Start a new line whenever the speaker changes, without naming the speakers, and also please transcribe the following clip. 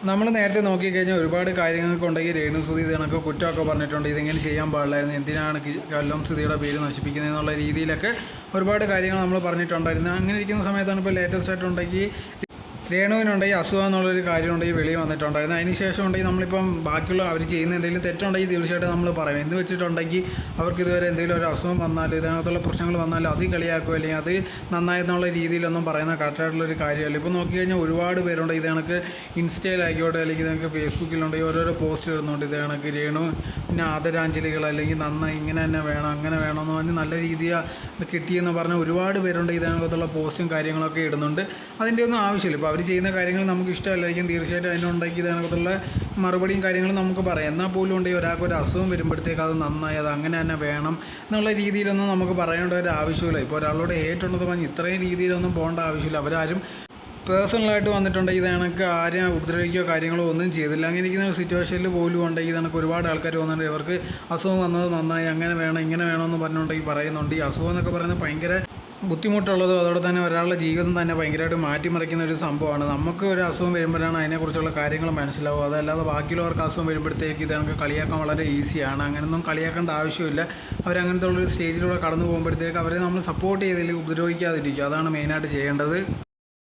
നമ്മൾ നേരത്തെ നോക്കിക്കഴിഞ്ഞാൽ ഒരുപാട് കാര്യങ്ങൾക്കുണ്ടെങ്കിൽ രേണുസുതി ഇത് കണക്ക് കുറ്റമൊക്കെ പറഞ്ഞിട്ടുണ്ട്. ഇതിങ്ങനെ ചെയ്യാൻ പാടില്ലായിരുന്നു, എന്തിനാണ് കൊല്ലം സുധിയുടെ പേര് നശിപ്പിക്കുന്നത് എന്നുള്ള രീതിയിലൊക്കെ ഒരുപാട് കാര്യങ്ങൾ നമ്മൾ പറഞ്ഞിട്ടുണ്ടായിരുന്നു. അങ്ങനെ ഇരിക്കുന്ന സമയത്താണ് ഇപ്പോൾ ലേറ്റസ്റ്റ് ആയിട്ടുണ്ടെങ്കിൽ രേണുവിനുണ്ടെങ്കിൽ അസുഖം എന്നുള്ളൊരു കാര്യമുണ്ടെങ്കിൽ വെളിയിൽ വന്നിട്ടുണ്ടായിരുന്നു. അതിന് ശേഷം ഉണ്ടെങ്കിൽ നമ്മളിപ്പം ബാക്കിയുള്ള അവർ ചെയ്യുന്ന എന്തെങ്കിലും തെറ്റുണ്ടെങ്കിൽ തീർച്ചയായിട്ടും നമ്മൾ പറയും. എന്ന് വെച്ചിട്ടുണ്ടെങ്കിൽ അവർക്ക് ഇതുവരെ എന്തെങ്കിലും ഒരു അസുഖം വന്നാലും ഇതിനകത്തുള്ള പ്രശ്നങ്ങൾ വന്നാലും അത് കളിയാക്കുക അല്ലെങ്കിൽ അത് നന്നായെന്നുള്ള രീതിയിലൊന്നും പറയുന്ന കറക്റ്റായിട്ടുള്ളൊരു കാര്യമല്ല. ഇപ്പോൾ നോക്കിക്കഴിഞ്ഞാൽ ഒരുപാട് പേരുണ്ട് ഇത് കണക്ക് ഇൻസ്റ്റയിലായിക്കോട്ടെ അല്ലെങ്കിൽ ഇതൊക്കെ ഫേസ്ബുക്കിലുണ്ടെങ്കിൽ ഓരോരോ പോസ്റ്റ് ഇടുന്നുണ്ട് ഇത് കണക്ക് രേണു പിന്നെ ആദരാഞ്ജലികൾ അല്ലെങ്കിൽ നന്നായി ഇങ്ങനെ തന്നെ വേണം അങ്ങനെ വേണമെന്ന് പറഞ്ഞ് നല്ല രീതിയിൽ കിട്ടിയെന്ന് പറഞ്ഞ് ഒരുപാട് പേരുണ്ട് ഇതിനകത്തുള്ള പോസ്റ്റും കാര്യങ്ങളൊക്കെ ഇടുന്നുണ്ട്. അതിൻ്റെ ഒന്നും ആവശ്യമില്ല. ഇപ്പോൾ അവർ ചെയ്യുന്ന കാര്യങ്ങൾ നമുക്ക് ഇഷ്ടമല്ലായിരിക്കും, തീർച്ചയായിട്ടും അതിനുണ്ടെങ്കിൽ ഇതിനകത്തുള്ള മറുപടിയും കാര്യങ്ങളും നമുക്ക് പറയാം. എന്നാൽ പോലും ഉണ്ടെങ്കിൽ ഒരാൾക്ക് ഒരു അസുഖം വരുമ്പോഴത്തേക്ക് അത് നന്നായി അത് അങ്ങനെ തന്നെ വേണം എന്നുള്ള രീതിയിലൊന്നും നമുക്ക് പറയേണ്ട ഒരു ആവശ്യമില്ല. ഇപ്പോൾ ഒരാളോട് ഹേറ്റുണ്ടെന്ന് പറഞ്ഞ് ഇത്രയും രീതിയിലൊന്നും പോകേണ്ട ആവശ്യമില്ല. അവരാരും പേഴ്സണലായിട്ട് വന്നിട്ടുണ്ടെങ്കിൽ ഇത് കണക്ക് ആരും ഉപദ്രവിക്കുകയോ കാര്യങ്ങളോ ഒന്നും ചെയ്തില്ല. അങ്ങനെ ഇരിക്കുന്ന ഒരു സിറ്റുവേഷനിൽ പോലും ഉണ്ടെങ്കിൽ കണക്ക് ഒരുപാട് ആൾക്കാർ വന്നിട്ടുണ്ട് ഇവർക്ക് അസുഖം വന്നത് നന്നായി അങ്ങനെ വേണം ഇങ്ങനെ വേണമെന്ന് പറഞ്ഞുകൊണ്ടെങ്കിൽ പറയുന്നുണ്ട്. ഈ അസുഖം എന്നൊക്കെ പറയുന്നത് ഭയങ്കര ബുദ്ധിമുട്ടുള്ളതും അതോടെ തന്നെ ഒരാളുടെ ജീവിതം തന്നെ ഭയങ്കരമായിട്ട് മാറ്റിമറിക്കുന്ന ഒരു സംഭവമാണ്. നമുക്ക് ഒരു അസുഖം വരുമ്പോഴാണ് അതിനെക്കുറിച്ചുള്ള കാര്യങ്ങൾ മനസ്സിലാവും. അതല്ലാതെ ബാക്കിയുള്ളവർക്ക് അസുഖം വരുമ്പോഴത്തേക്ക് ഇത് നമുക്ക് കളിയാക്കാൻ വളരെ ഈസിയാണ്. അങ്ങനെയൊന്നും കളിയാക്കേണ്ട ആവശ്യമില്ല. അവരങ്ങനത്തെ ഉള്ളൊരു സ്റ്റേജിലൂടെ കടന്നു പോകുമ്പോഴത്തേക്ക് അവരെ നമ്മൾ സപ്പോർട്ട് ചെയ്തില്ലെങ്കിൽ ഉപദ്രവിക്കാതിരിക്കുക, അതാണ് മെയിനായിട്ട് ചെയ്യേണ്ടത്.